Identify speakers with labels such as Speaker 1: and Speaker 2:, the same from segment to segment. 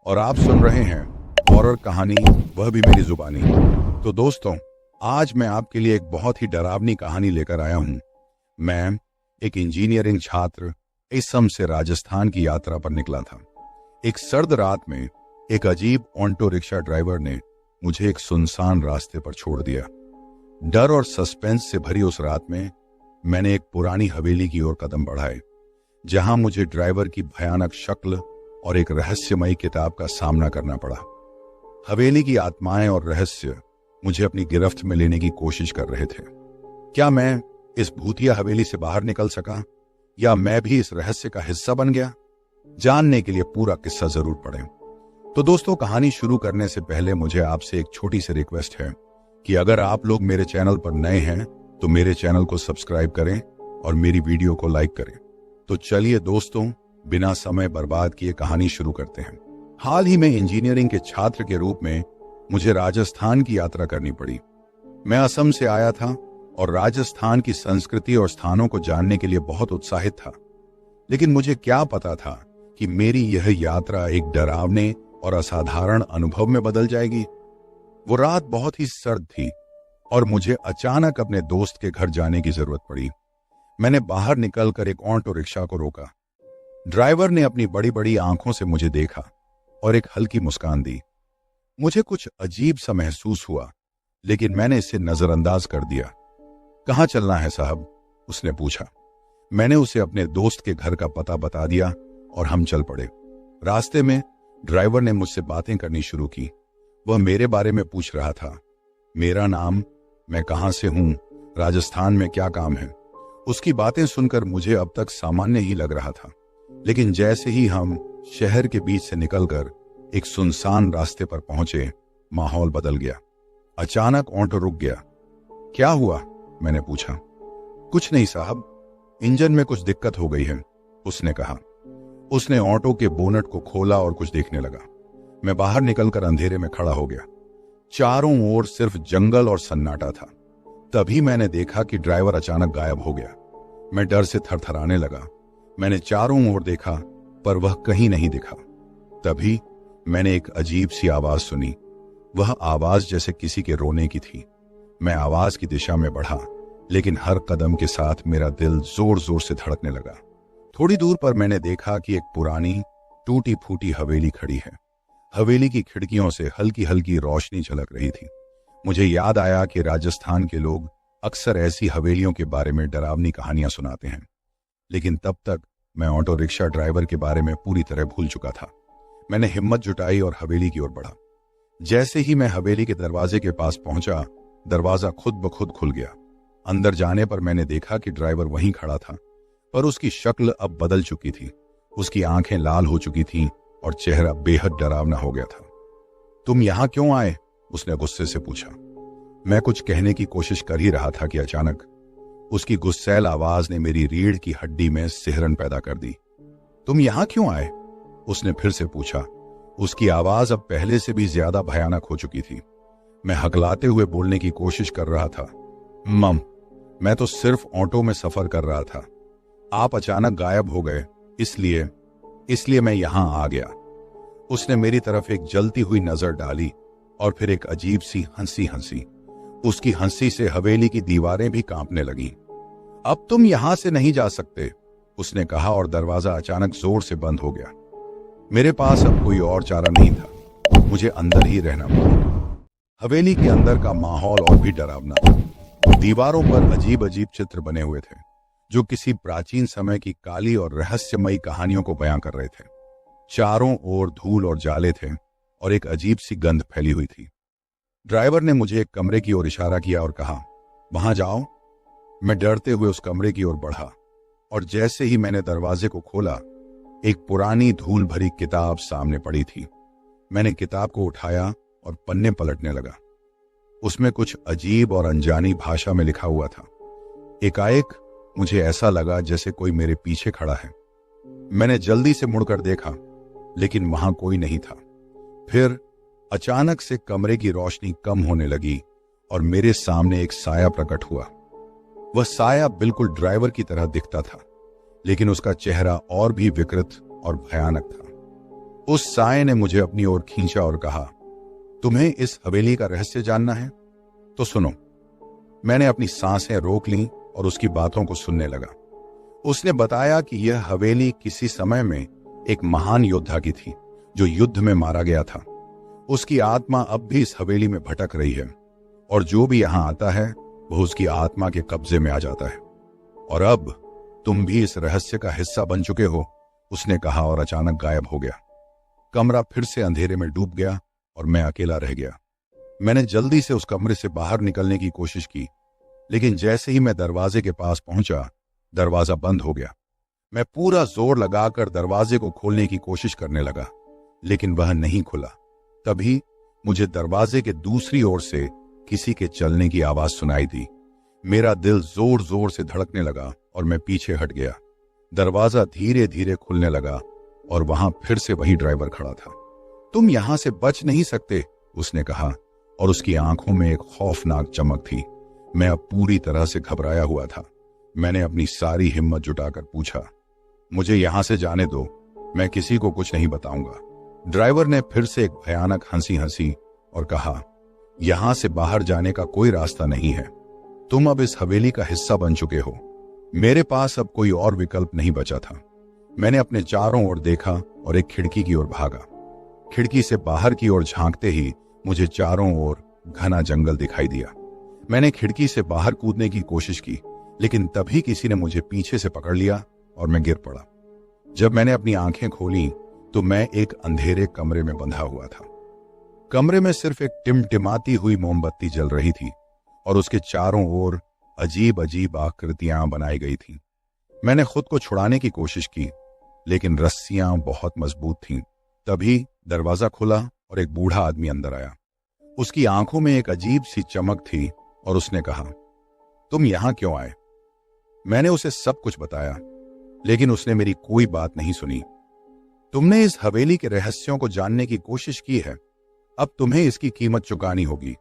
Speaker 1: और आप सुन रहे हैं हॉरर कहानी, वह भी मेरी जुबानी। तो दोस्तों, आज मैं आपके लिए एक बहुत ही डरावनी कहानी लेकर आया हूं। मैं एक इंजीनियरिंग छात्र असम से राजस्थान की यात्रा पर निकला था। एक सर्द रात में एक अजीब ऑटो रिक्शा ड्राइवर ने मुझे एक सुनसान रास्ते पर छोड़ दिया। डर और सस्पेंस से भरी उस रात में मैंने एक पुरानी हवेली की ओर कदम बढ़ाए, जहां मुझे ड्राइवर की भयानक शक्ल और एक रहस्यमयी किताब का सामना करना पड़ा। हवेली की आत्माएं और रहस्य मुझे अपनी गिरफ्त में लेने की कोशिश कर रहे थे। क्या मैं इस भूतिया हवेली से बाहर निकल सका, या मैं भी इस रहस्य का हिस्सा बन गया? जानने के लिए पूरा किस्सा जरूर पढ़ें। तो दोस्तों, कहानी शुरू करने से पहले मुझे आपसे एक छोटी सी रिक्वेस्ट है कि अगर आप लोग मेरे चैनल पर नए हैं तो मेरे चैनल को सब्सक्राइब करें और मेरी वीडियो को लाइक करें। तो चलिए दोस्तों, बिना समय बर्बाद किए कहानी शुरू करते हैं। हाल ही में इंजीनियरिंग के छात्र के रूप में मुझे राजस्थान की यात्रा करनी पड़ी। मैं असम से आया था और राजस्थान की संस्कृति और स्थानों को जानने के लिए बहुत उत्साहित था। लेकिन मुझे क्या पता था कि मेरी यह यात्रा एक डरावने और असाधारण अनुभव में बदल जाएगी। वो रात बहुत ही सर्द थी और मुझे अचानक अपने दोस्त के घर जाने की जरूरत पड़ी। मैंने बाहर निकलकर एक ऑटो रिक्शा को रोका। ड्राइवर ने अपनी बड़ी बड़ी आंखों से मुझे देखा और एक हल्की मुस्कान दी। मुझे कुछ अजीब सा महसूस हुआ, लेकिन मैंने इसे नजरअंदाज कर दिया। कहाँ चलना है साहब? उसने पूछा। मैंने उसे अपने दोस्त के घर का पता बता दिया और हम चल पड़े। रास्ते में ड्राइवर ने मुझसे बातें करनी शुरू की। वह मेरे बारे में पूछ रहा था, मेरा नाम, मैं कहां से हूं, राजस्थान में क्या काम है। उसकी बातें सुनकर मुझे अब तक सामान्य ही लग रहा था, लेकिन जैसे ही हम शहर के बीच से निकलकर एक सुनसान रास्ते पर पहुंचे, माहौल बदल गया। अचानक ऑटो रुक गया। क्या हुआ? मैंने पूछा। कुछ नहीं साहब, इंजन में कुछ दिक्कत हो गई है, उसने कहा। उसने ऑटो के बोनट को खोला और कुछ देखने लगा। मैं बाहर निकलकर अंधेरे में खड़ा हो गया। चारों ओर सिर्फ जंगल और सन्नाटा था। तभी मैंने देखा कि ड्राइवर अचानक गायब हो गया। मैं डर से थरथराने लगा। मैंने चारों ओर देखा, पर वह कहीं नहीं दिखा। तभी मैंने एक अजीब सी आवाज सुनी। वह आवाज जैसे किसी के रोने की थी। मैं आवाज की दिशा में बढ़ा, लेकिन हर कदम के साथ मेरा दिल जोर जोर से धड़कने लगा। थोड़ी दूर पर मैंने देखा कि एक पुरानी टूटी फूटी हवेली खड़ी है। हवेली की खिड़कियों से हल्की हल्की रोशनी झलक रही थी। मुझे याद आया कि राजस्थान के लोग अक्सर ऐसी हवेलियों के बारे में डरावनी कहानियां सुनाते हैं। लेकिन तब तक मैं ऑटो रिक्शा ड्राइवर के बारे में पूरी तरह भूल चुका था। मैंने हिम्मत जुटाई और हवेली की ओर बढ़ा। जैसे ही मैं हवेली के दरवाजे के पास पहुंचा, दरवाजा खुद ब खुद खुल गया। अंदर जाने पर मैंने देखा कि ड्राइवर वहीं खड़ा था, पर उसकी शक्ल अब बदल चुकी थी। उसकी आंखें लाल हो चुकी थीं और चेहरा बेहद डरावना हो गया था। तुम यहां क्यों आए? उसने गुस्से से पूछा। मैं कुछ कहने की कोशिश कर ही रहा था कि अचानक उसकी गुस्सैल आवाज ने मेरी रीढ़ की हड्डी में सिहरन पैदा कर दी। तुम यहां क्यों आए? उसने फिर से पूछा। उसकी आवाज अब पहले से भी ज्यादा भयानक हो चुकी थी। मैं हकलाते हुए बोलने की कोशिश कर रहा था। मम, मैं तो सिर्फ ऑटो में सफर कर रहा था। आप अचानक गायब हो गए, इसलिए मैं यहां आ गया। उसने मेरी तरफ एक जलती हुई नजर डाली और फिर एक अजीब सी हंसी हंसी। उसकी हंसी से हवेली की दीवारें भी कांपने लगीं। अब तुम यहां से नहीं जा सकते, उसने कहा और दरवाजा अचानक जोर से बंद हो गया। मेरे पास अब कोई और चारा नहीं था। मुझे अंदर ही रहना पड़ा। हवेली के अंदर का माहौल और भी डरावना था। दीवारों पर अजीब अजीब चित्र बने हुए थे, जो किसी प्राचीन समय की काली और रहस्यमयी कहानियों को बयां कर रहे थे। चारों ओर धूल और जाले थे और एक अजीब सी गंध फैली हुई थी। ड्राइवर ने मुझे एक कमरे की ओर इशारा किया और कहा, वहां जाओ। मैं डरते हुए उस कमरे की ओर बढ़ा और जैसे ही मैंने दरवाजे को खोला, एक पुरानी धूल भरी किताब सामने पड़ी थी। मैंने किताब को उठाया और पन्ने पलटने लगा। उसमें कुछ अजीब और अनजानी भाषा में लिखा हुआ था। एकाएक मुझे ऐसा लगा जैसे कोई मेरे पीछे खड़ा है। मैंने जल्दी से मुड़कर देखा, लेकिन वहां कोई नहीं था। फिर अचानक से कमरे की रोशनी कम होने लगी और मेरे सामने एक साया प्रकट हुआ। वह साया बिल्कुल ड्राइवर की तरह दिखता था, लेकिन उसका चेहरा और भी विकृत और भयानक था। उस साए ने मुझे अपनी ओर खींचा और कहा, तुम्हें इस हवेली का रहस्य जानना है तो सुनो। मैंने अपनी सांसें रोक लीं और उसकी बातों को सुनने लगा। उसने बताया कि यह हवेली किसी समय में एक महान योद्धा की थी जो युद्ध में मारा गया था। उसकी आत्मा अब भी इस हवेली में भटक रही है और जो भी यहां आता है वह उसकी आत्मा के कब्जे में आ जाता है। और अब तुम भी इस रहस्य का हिस्सा बन चुके हो, उसने कहा और अचानक गायब हो गया। कमरा फिर से अंधेरे में डूब गया और मैं अकेला रह गया। मैंने जल्दी से उस कमरे से बाहर निकलने की कोशिश की, लेकिन जैसे ही मैं दरवाजे के पास पहुंचा, दरवाजा बंद हो गया। मैं पूरा जोर लगाकर दरवाजे को खोलने की कोशिश करने लगा, लेकिन वह नहीं खुला। तभी मुझे दरवाजे के दूसरी ओर से किसी के चलने की आवाज सुनाई दी। मेरा दिल जोर जोर से धड़कने लगा और मैं पीछे हट गया। दरवाजा धीरे धीरे खुलने लगा और वहां फिर से वही ड्राइवर खड़ा था। तुम यहां से बच नहीं सकते, उसने कहा और उसकी आंखों में एक खौफनाक चमक थी। मैं अब पूरी तरह से घबराया हुआ था। मैंने अपनी सारी हिम्मत जुटाकर पूछा, मुझे यहां से जाने दो, मैं किसी को कुछ नहीं बताऊंगा। ड्राइवर ने फिर से एक भयानक हंसी हंसी और कहा, यहां से बाहर जाने का कोई रास्ता नहीं है। तुम अब इस हवेली का हिस्सा बन चुके हो। मेरे पास अब कोई और विकल्प नहीं बचा था। मैंने अपने चारों ओर देखा और एक खिड़की की ओर भागा। खिड़की से बाहर की ओर झांकते ही मुझे चारों ओर घना जंगल दिखाई दिया। मैंने खिड़की से बाहर कूदने की कोशिश की, लेकिन तभी किसी ने मुझे पीछे से पकड़ लिया और मैं गिर पड़ा। जब मैंने अपनी आंखें खोली तो मैं एक अंधेरे कमरे में बंधा हुआ था। कमरे में सिर्फ एक टिमटिमाती हुई मोमबत्ती जल रही थी और उसके चारों ओर अजीब अजीब आकृतियां बनाई गई थीं। मैंने खुद को छुड़ाने की कोशिश की, लेकिन रस्सियां बहुत मजबूत थीं। तभी दरवाजा खुला और एक बूढ़ा आदमी अंदर आया। उसकी आंखों में एक अजीब सी चमक थी और उसने कहा, तुम यहां क्यों आए? मैंने उसे सब कुछ बताया, लेकिन उसने मेरी कोई बात नहीं सुनी। तुमने इस हवेली के रहस्यों को जानने की कोशिश की है, अब तुम्हें इसकी कीमत चुकानी होगी,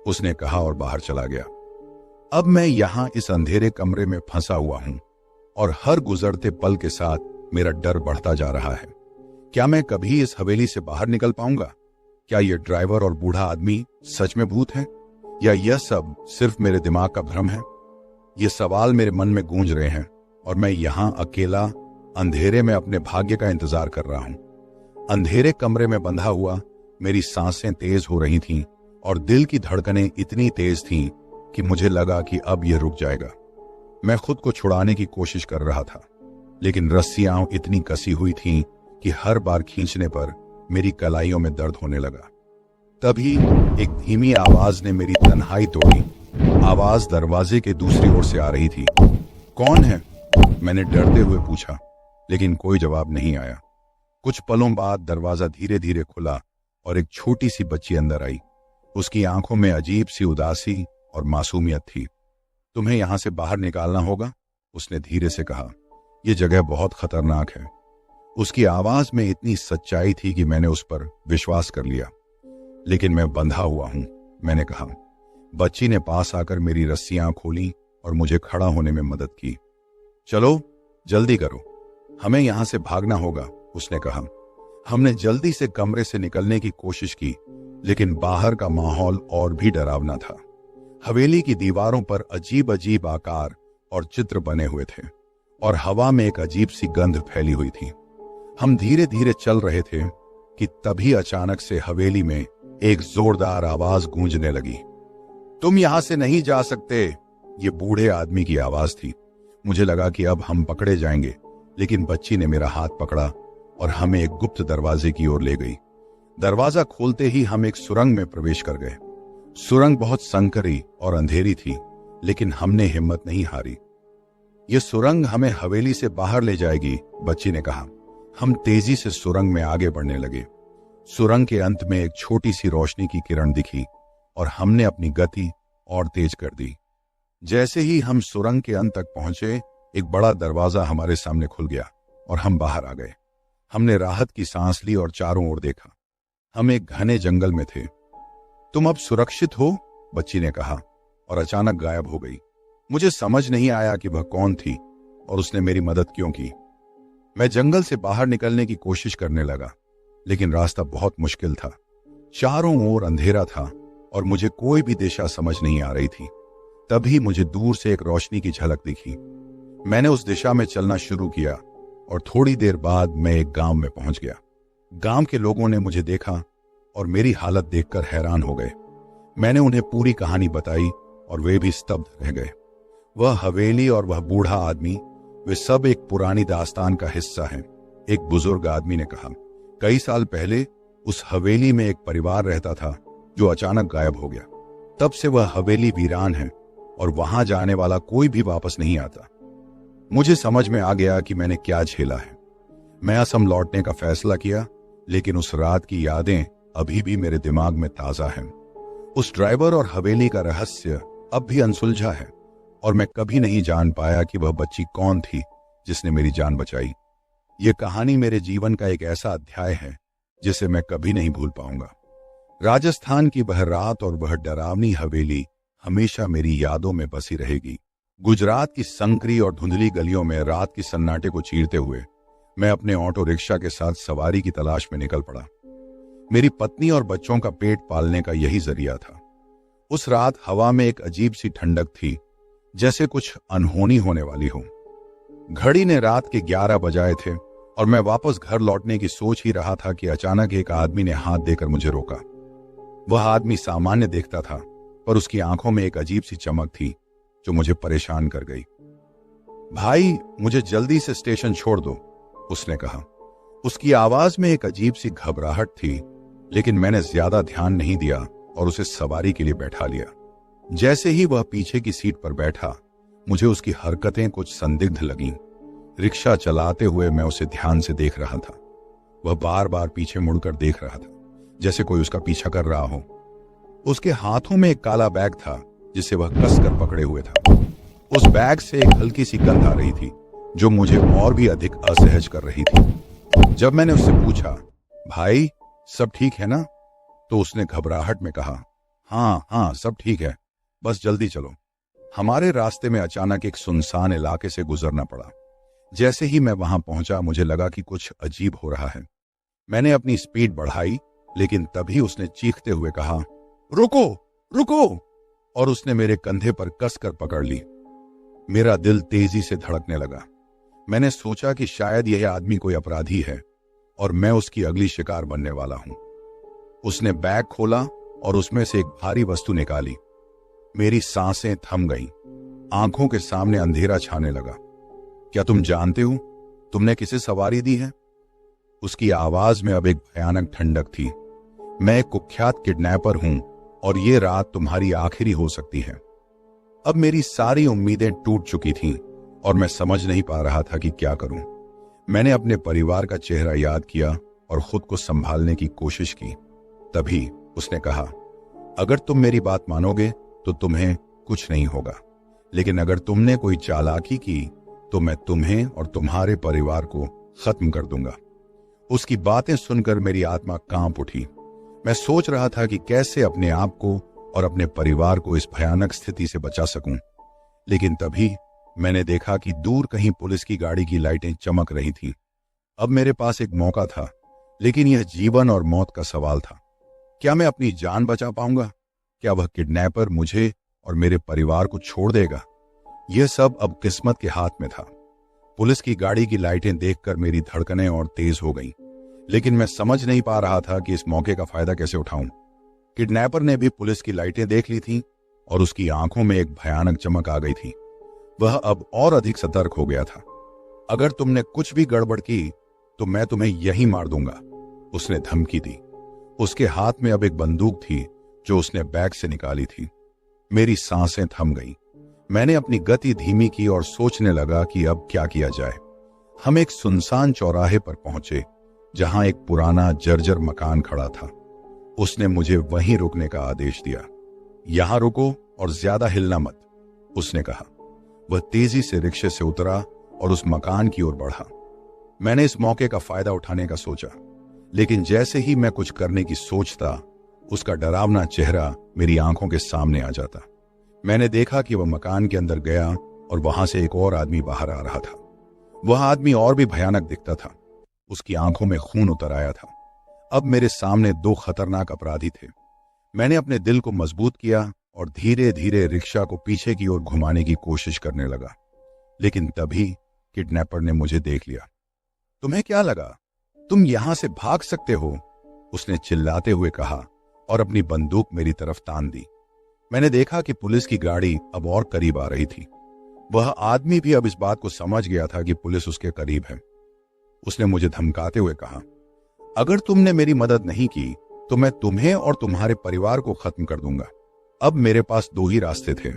Speaker 1: उसने कहा और बाहर चला गया। अब मैं यहां इस अंधेरे कमरे में फंसा हुआ हूं और हर गुजरते पल के साथ मेरा डर बढ़ता जा रहा है। क्या मैं कभी इस हवेली से बाहर निकल पाऊंगा? क्या यह ड्राइवर और बूढ़ा आदमी सच में भूत है, या यह सब सिर्फ मेरे दिमाग का भ्रम है? ये सवाल मेरे मन में गूंज रहे हैं और मैं यहां अकेला अंधेरे में अपने भाग्य का इंतजार कर रहा हूं। अंधेरे कमरे में बंधा हुआ मेरी सांसें तेज हो रही थीं और दिल की धड़कनें इतनी तेज थीं कि मुझे लगा कि अब यह रुक जाएगा। मैं खुद को छुड़ाने की कोशिश कर रहा था, लेकिन रस्सियां इतनी कसी हुई थीं कि हर बार खींचने पर मेरी कलाइयों में दर्द होने लगा। तभी एक धीमी आवाज ने मेरी तन्हाई तोड़ी। आवाज दरवाजे के दूसरी ओर से आ रही थी। कौन है? मैंने डरते हुए पूछा, लेकिन कोई जवाब नहीं आया। कुछ पलों बाद दरवाजा धीरे धीरे खुला और एक छोटी सी बच्ची अंदर आई। उसकी आंखों में अजीब सी उदासी और मासूमियत थी। तुम्हें यहां से बाहर निकालना होगा, उसने धीरे से कहा। यह जगह बहुत खतरनाक है। उसकी आवाज में इतनी सच्चाई थी कि मैंने उस पर विश्वास कर लिया। लेकिन मैं बंधा हुआ हूं, मैंने कहा। बच्ची ने पास आकर मेरी रस्सियां खोली और मुझे खड़ा होने में मदद की। चलो जल्दी करो, हमें यहां से भागना होगा, उसने कहा। हमने जल्दी से कमरे से निकलने की कोशिश की, लेकिन बाहर का माहौल और भी डरावना था। हवेली की दीवारों पर अजीब अजीब आकार और चित्र बने हुए थे और हवा में एक अजीब सी गंध फैली हुई थी। हम धीरे धीरे चल रहे थे कि तभी अचानक से हवेली में एक जोरदार आवाज गूंजने लगी। तुम यहां से नहीं जा सकते, ये बूढ़े आदमी की आवाज थी। मुझे लगा कि अब हम पकड़े जाएंगे, लेकिन बच्ची ने मेरा हाथ पकड़ा और हमें एक गुप्त दरवाजे की ओर ले गई। दरवाजा खोलते ही हम एक सुरंग में प्रवेश कर गए। सुरंग बहुत संकरी और अंधेरी थी, लेकिन हमने हिम्मत नहीं हारी। यह सुरंग हमें हवेली से बाहर ले जाएगी, बच्ची ने कहा। हम तेजी से सुरंग में आगे बढ़ने लगे। सुरंग के अंत में एक छोटी सी रोशनी की किरण दिखी और हमने अपनी गति और तेज कर दी। जैसे ही हम सुरंग के अंत तक पहुंचे, एक बड़ा दरवाजा हमारे सामने खुल गया और हम बाहर आ गए। हमने राहत की सांस ली और चारों ओर देखा। हम एक घने जंगल में थे। तुम अब सुरक्षित हो, बच्ची ने कहा और अचानक गायब हो गई। मुझे समझ नहीं आया कि वह कौन थी और उसने मेरी मदद क्यों की। मैं जंगल से बाहर निकलने की कोशिश करने लगा, लेकिन रास्ता बहुत मुश्किल था। चारों ओर अंधेरा था और मुझे कोई भी दिशा समझ नहीं आ रही थी। तभी मुझे दूर से एक रोशनी की झलक दिखी। मैंने उस दिशा में चलना शुरू किया और थोड़ी देर बाद मैं एक गांव में पहुंच गया। गांव के लोगों ने मुझे देखा और मेरी हालत देखकर हैरान हो गए। मैंने उन्हें पूरी कहानी बताई और वे भी स्तब्ध रह गए। वह हवेली और वह बूढ़ा आदमी, वे सब एक पुरानी दास्तान का हिस्सा हैं। एक बुजुर्ग आदमी ने कहा, कई साल पहले उस हवेली में एक परिवार रहता था जो अचानक गायब हो गया। तब से वह हवेली वीरान है और वहां जाने वाला कोई भी वापस नहीं आता। मुझे समझ में आ गया कि मैंने क्या झेला है। मैं असम लौटने का फैसला किया, लेकिन उस रात की यादें अभी भी मेरे दिमाग में ताजा हैं। उस ड्राइवर और हवेली का रहस्य अब भी अनसुलझा है और मैं कभी नहीं जान पाया कि वह बच्ची कौन थी जिसने मेरी जान बचाई। यह कहानी मेरे जीवन का एक ऐसा अध्याय है जिसे मैं कभी नहीं भूल पाऊंगा। राजस्थान की वह रात और वह डरावनी हवेली हमेशा मेरी यादों में बसी रहेगी। गुजरात की संकरी और धुंधली गलियों में रात की सन्नाटे को चीरते हुए मैं अपने ऑटो रिक्शा के साथ सवारी की तलाश में निकल पड़ा। मेरी पत्नी और बच्चों का पेट पालने का यही जरिया था। उस रात हवा में एक अजीब सी ठंडक थी, जैसे कुछ अनहोनी होने वाली हो। घड़ी ने रात के 11 बजाए थे और मैं वापस घर लौटने की सोच ही रहा था कि अचानक एक आदमी ने हाथ देकर मुझे रोका। वह आदमी सामान्य देखता था, पर उसकी आंखों में एक अजीब सी चमक थी जो मुझे परेशान कर गई। भाई, मुझे जल्दी से स्टेशन छोड़ दो, उसने कहा। उसकी आवाज में एक अजीब सी घबराहट थी, लेकिन मैंने ज्यादा ध्यान नहीं दिया और उसे सवारी के लिए बैठा लिया। जैसे ही वह पीछे की सीट पर बैठा, मुझे उसकी हरकतें कुछ संदिग्ध लगीं। रिक्शा चलाते हुए मैं उसे ध्यान से देख रहा था। वह बार बार पीछे मुड़कर देख रहा था, जैसे कोई उसका पीछा कर रहा हो। उसके हाथों में एक काला बैग था जिसे वह कसकर पकड़े हुए था। उस बैग से एक हल्की सी गंध आ रही थी जो मुझे और भी अधिक असहज कर रही थी। जब मैंने उससे पूछा, भाई सब ठीक है ना, तो उसने घबराहट में कहा, हाँ सब ठीक है, बस जल्दी चलो। हमारे रास्ते में अचानक एक सुनसान इलाके से गुजरना पड़ा। जैसे ही मैं वहां पहुंचा, मुझे लगा कि कुछ अजीब हो रहा है। मैंने अपनी स्पीड बढ़ाई, लेकिन तभी उसने चीखते हुए कहा, रुको रुको, और उसने मेरे कंधे पर कसकर पकड़ ली। मेरा दिल तेजी से धड़कने लगा। मैंने सोचा कि शायद यह आदमी कोई अपराधी है और मैं उसकी अगली शिकार बनने वाला हूं। उसने बैग खोला और उसमें से एक भारी वस्तु निकाली। मेरी सांसें थम गईं। आंखों के सामने अंधेरा छाने लगा। क्या तुम जानते हो तुमने किसे सवारी दी है? उसकी आवाज में अब एक भयानक ठंडक थी। मैं एक कुख्यात किडनैपर हूं और ये रात तुम्हारी आखिरी हो सकती है। अब मेरी सारी उम्मीदें टूट चुकी थीं और मैं समझ नहीं पा रहा था कि क्या करूं। मैंने अपने परिवार का चेहरा याद किया और खुद को संभालने की कोशिश की। तभी उसने कहा, अगर तुम मेरी बात मानोगे तो तुम्हें कुछ नहीं होगा, लेकिन अगर तुमने कोई चालाकी की तो मैं तुम्हें और तुम्हारे परिवार को खत्म कर दूंगा। उसकी बातें सुनकर मेरी आत्मा कांप उठी। मैं सोच रहा था कि कैसे अपने आप को और अपने परिवार को इस भयानक स्थिति से बचा सकूं। लेकिन तभी मैंने देखा कि दूर कहीं पुलिस की गाड़ी की लाइटें चमक रही थीं। अब मेरे पास एक मौका था, लेकिन यह जीवन और मौत का सवाल था। क्या मैं अपनी जान बचा पाऊंगा? क्या वह किडनैपर मुझे और मेरे परिवार को छोड़ देगा? यह सब अब किस्मत के हाथ में था। पुलिस की गाड़ी की लाइटें देखकर मेरी धड़कनें और तेज हो गईं, लेकिन मैं समझ नहीं पा रहा था कि इस मौके का फायदा कैसे उठाऊं। किडनैपर ने भी पुलिस की लाइटें देख ली थीं और उसकी आंखों में एक भयानक चमक आ गई थी। वह अब और अधिक सतर्क हो गया था। अगर तुमने कुछ भी गड़बड़ की तो मैं तुम्हें यहीं मार दूंगा, उसने धमकी दी। उसके हाथ में अब एक बंदूक थी जो उसने बैग से निकाली थी। मेरी सांसें थम गईं। मैंने अपनी गति धीमी की और सोचने लगा कि अब क्या किया जाए। हम एक सुनसान चौराहे पर पहुंचे जहां एक पुराना जर्जर मकान खड़ा था। उसने मुझे वहीं रुकने का आदेश दिया। यहां रुको और ज्यादा हिलना मत, उसने कहा। वह तेजी से रिक्शे से उतरा और उस मकान की ओर बढ़ा। मैंने इस मौके का फायदा उठाने का सोचा, लेकिन जैसे ही मैं कुछ करने की सोचता, उसका डरावना चेहरा मेरी आंखों के सामने आ जाता। मैंने देखा कि वह मकान के अंदर गया और वहां से एक और आदमी बाहर आ रहा था। वह आदमी और भी भयानक दिखता था। उसकी आंखों में खून उतर आया था। अब मेरे सामने दो खतरनाक अपराधी थे। मैंने अपने दिल को मजबूत किया और धीरे धीरे रिक्शा को पीछे की ओर घुमाने की कोशिश करने लगा, लेकिन तभी किडनैपर ने मुझे देख लिया। तुम्हें क्या लगा, तुम यहां से भाग सकते हो? उसने चिल्लाते हुए कहा और अपनी बंदूक मेरी तरफ तान दी। मैंने देखा कि पुलिस की गाड़ी अब और करीब आ रही थी। वह आदमी भी अब इस बात को समझ गया था कि पुलिस उसके करीब है। उसने मुझे धमकाते हुए कहा, अगर तुमने मेरी मदद नहीं की तो मैं तुम्हें और तुम्हारे परिवार को खत्म कर दूंगा। अब मेरे पास दो ही रास्ते थे,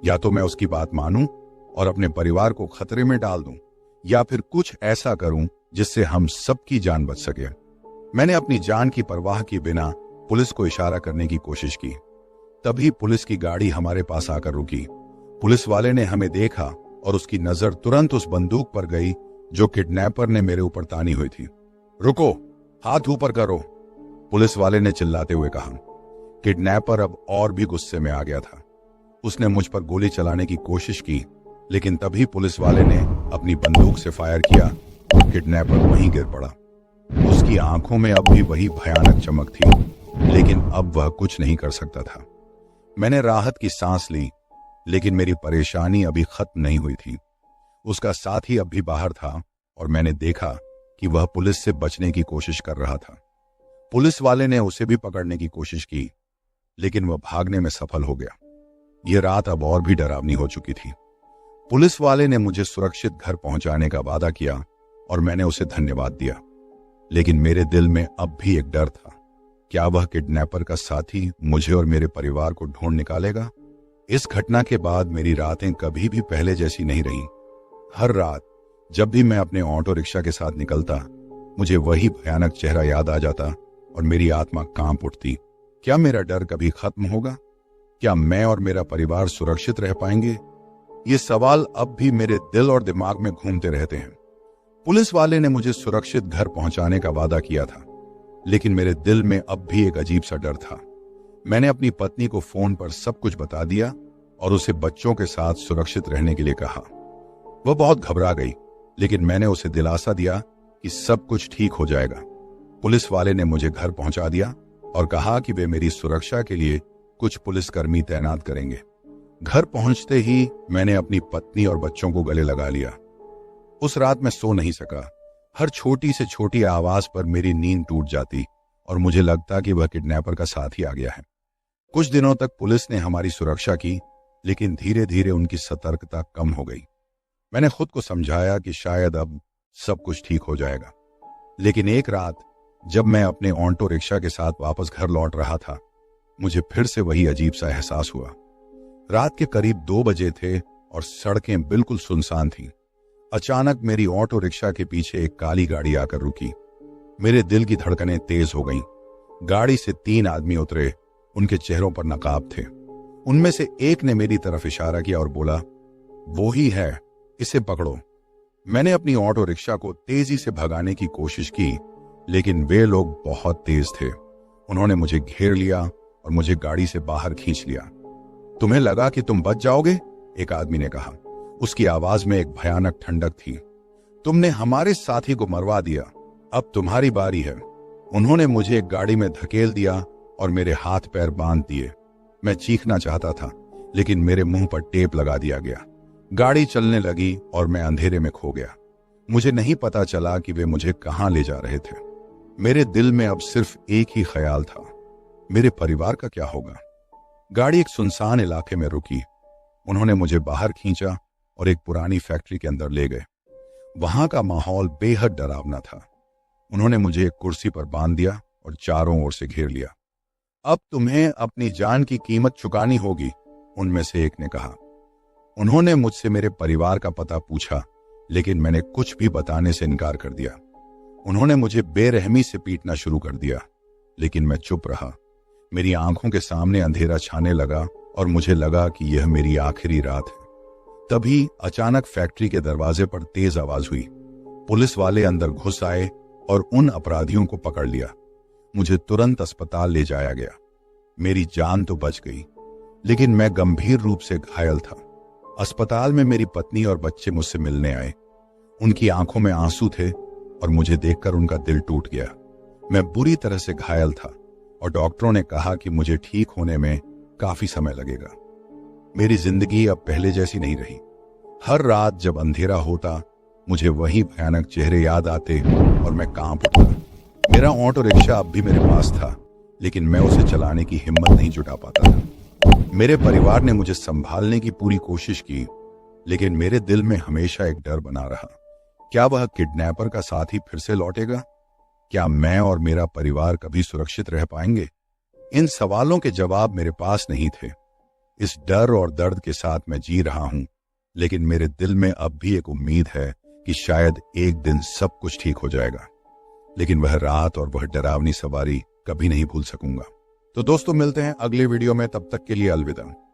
Speaker 1: या तो मैं उसकी बात मानूं और अपने परिवार को खतरे में डाल दूं, या फिर कुछ ऐसा करूं जिससे हम सबकी जान बच सके। मैंने अपनी जान की परवाह किए बिना पुलिस को इशारा करने की कोशिश की। तभी पुलिस की गाड़ी हमारे पास आकर रुकी। पुलिस वाले ने हमें देखा और उसकी नजर तुरंत उस बंदूक पर गई जो किडनैपर ने मेरे ऊपर तानी हुई थी। रुको, हाथ ऊपर करो, पुलिस वाले ने चिल्लाते हुए कहा। किडनैपर अब और भी गुस्से में आ गया था। उसने मुझ पर गोली चलाने की कोशिश की, लेकिन तभी पुलिस वाले ने अपनी बंदूक से फायर किया और किडनैपर वहीं गिर पड़ा। उसकी आंखों में अब भी वही भयानक चमक थी, लेकिन अब वह कुछ नहीं कर सकता था। मैंने राहत की सांस ली, लेकिन मेरी परेशानी अभी खत्म नहीं हुई थी। उसका साथी अब भी बाहर था और मैंने देखा कि वह पुलिस से बचने की कोशिश कर रहा था। पुलिस वाले ने उसे भी पकड़ने की कोशिश की, लेकिन वह भागने में सफल हो गया। यह रात अब और भी डरावनी हो चुकी थी। पुलिस वाले ने मुझे सुरक्षित घर पहुंचाने का वादा किया और मैंने उसे धन्यवाद दिया, लेकिन मेरे दिल में अब भी एक डर था। क्या वह किडनैपर का साथी मुझे और मेरे परिवार को ढूंढ निकालेगा? इस घटना के बाद मेरी रातें कभी भी पहले जैसी नहीं रहीं। हर रात जब भी मैं अपने ऑटो रिक्शा के साथ निकलता, मुझे वही भयानक चेहरा याद आ जाता और मेरी आत्मा कांप उठती। क्या मेरा डर कभी खत्म होगा? क्या मैं और मेरा परिवार सुरक्षित रह पाएंगे? ये सवाल अब भी मेरे दिल और दिमाग में घूमते रहते हैं। पुलिस वाले ने मुझे सुरक्षित घर पहुंचाने का वादा किया था, लेकिन मेरे दिल में अब भी एक अजीब सा डर था। मैंने अपनी पत्नी को फोन पर सब कुछ बता दिया और उसे बच्चों के साथ सुरक्षित रहने के लिए कहा। वह बहुत घबरा गई, लेकिन मैंने उसे दिलासा दिया कि सब कुछ ठीक हो जाएगा। पुलिस वाले ने मुझे घर पहुंचा दिया और कहा कि वे मेरी सुरक्षा के लिए कुछ पुलिसकर्मी तैनात करेंगे। घर पहुंचते ही मैंने अपनी पत्नी और बच्चों को गले लगा लिया। उस रात मैं सो नहीं सका। हर छोटी से छोटी आवाज पर मेरी नींद टूट जाती और मुझे लगता कि वह किडनैपर का साथी आ गया है। कुछ दिनों तक पुलिस ने हमारी सुरक्षा की, लेकिन धीरे धीरे उनकी सतर्कता कम हो गई। मैंने खुद को समझाया कि शायद अब सब कुछ ठीक हो जाएगा। लेकिन एक रात जब मैं अपने ऑटो रिक्शा के साथ वापस घर लौट रहा था, मुझे फिर से वही अजीब सा एहसास हुआ। रात के करीब 2 बजे थे और सड़कें बिल्कुल सुनसान थीं। अचानक मेरी ऑटो रिक्शा के पीछे एक काली गाड़ी आकर रुकी। मेरे दिल की धड़कनें तेज हो गईं। गाड़ी से 3 आदमी उतरे। उनके चेहरों पर नकाब थे। उनमें से एक ने मेरी तरफ इशारा किया और बोला, वो ही है, इसे पकड़ो। मैंने अपनी ऑटो रिक्शा को तेजी से भगाने की कोशिश की, लेकिन वे लोग बहुत तेज थे। उन्होंने मुझे घेर लिया और मुझे गाड़ी से बाहर खींच लिया। तुम्हें लगा कि तुम बच जाओगे? एक आदमी ने कहा। उसकी आवाज में एक भयानक ठंडक थी। तुमने हमारे साथी को मरवा दिया, अब तुम्हारी बारी है। उन्होंने मुझे एक गाड़ी में धकेल दिया और मेरे हाथ पैर बांध दिए। मैं चीखना चाहता था, लेकिन मेरे मुंह पर टेप लगा दिया गया। गाड़ी चलने लगी और मैं अंधेरे में खो गया। मुझे नहीं पता चला कि वे मुझे कहां ले जा रहे थे। मेरे दिल में अब सिर्फ एक ही ख्याल था, मेरे परिवार का क्या होगा। गाड़ी एक सुनसान इलाके में रुकी। उन्होंने मुझे बाहर खींचा और एक पुरानी फैक्ट्री के अंदर ले गए। वहां का माहौल बेहद डरावना था। उन्होंने मुझे एक कुर्सी पर बांध दिया और चारों ओर से घेर लिया। अब तुम्हें अपनी जान की कीमत चुकानी होगी, उनमें से एक ने कहा। उन्होंने मुझसे मेरे परिवार का पता पूछा, लेकिन मैंने कुछ भी बताने से इनकार कर दिया। उन्होंने मुझे बेरहमी से पीटना शुरू कर दिया, लेकिन मैं चुप रहा। मेरी आंखों के सामने अंधेरा छाने लगा और मुझे लगा कि यह मेरी आखिरी रात है। तभी अचानक फैक्ट्री के दरवाजे पर तेज आवाज हुई। पुलिस वाले अंदर घुस आए और उन अपराधियों को पकड़ लिया। मुझे तुरंत अस्पताल ले जाया गया। मेरी जान तो बच गई, लेकिन मैं गंभीर रूप से घायल था। अस्पताल में मेरी पत्नी और बच्चे मुझसे मिलने आए। उनकी आंखों में आंसू थे और मुझे देखकर उनका दिल टूट गया। मैं बुरी तरह से घायल था और डॉक्टरों ने कहा कि मुझे ठीक होने में काफी समय लगेगा। मेरी जिंदगी अब पहले जैसी नहीं रही। हर रात जब अंधेरा होता मुझे वही भयानक चेहरे याद आते और मैं कांप उठता। मेरा ऑटो रिक्शा अब भी मेरे पास था, लेकिन मैं उसे चलाने की हिम्मत नहीं जुटा पाता था। मेरे परिवार ने मुझे संभालने की पूरी कोशिश की, लेकिन मेरे दिल में हमेशा एक डर बना रहा। क्या वह किडनैपर का साथी फिर से लौटेगा? क्या मैं और मेरा परिवार कभी सुरक्षित रह पाएंगे? इन सवालों के जवाब मेरे पास नहीं थे। इस डर और दर्द के साथ मैं जी रहा हूं, लेकिन मेरे दिल में अब भी एक उम्मीद है कि शायद एक दिन सब कुछ ठीक हो जाएगा। लेकिन वह रात और वह डरावनी सवारी कभी नहीं भूल सकूंगा। तो दोस्तों, मिलते हैं अगले वीडियो में। तब तक के लिए अलविदा।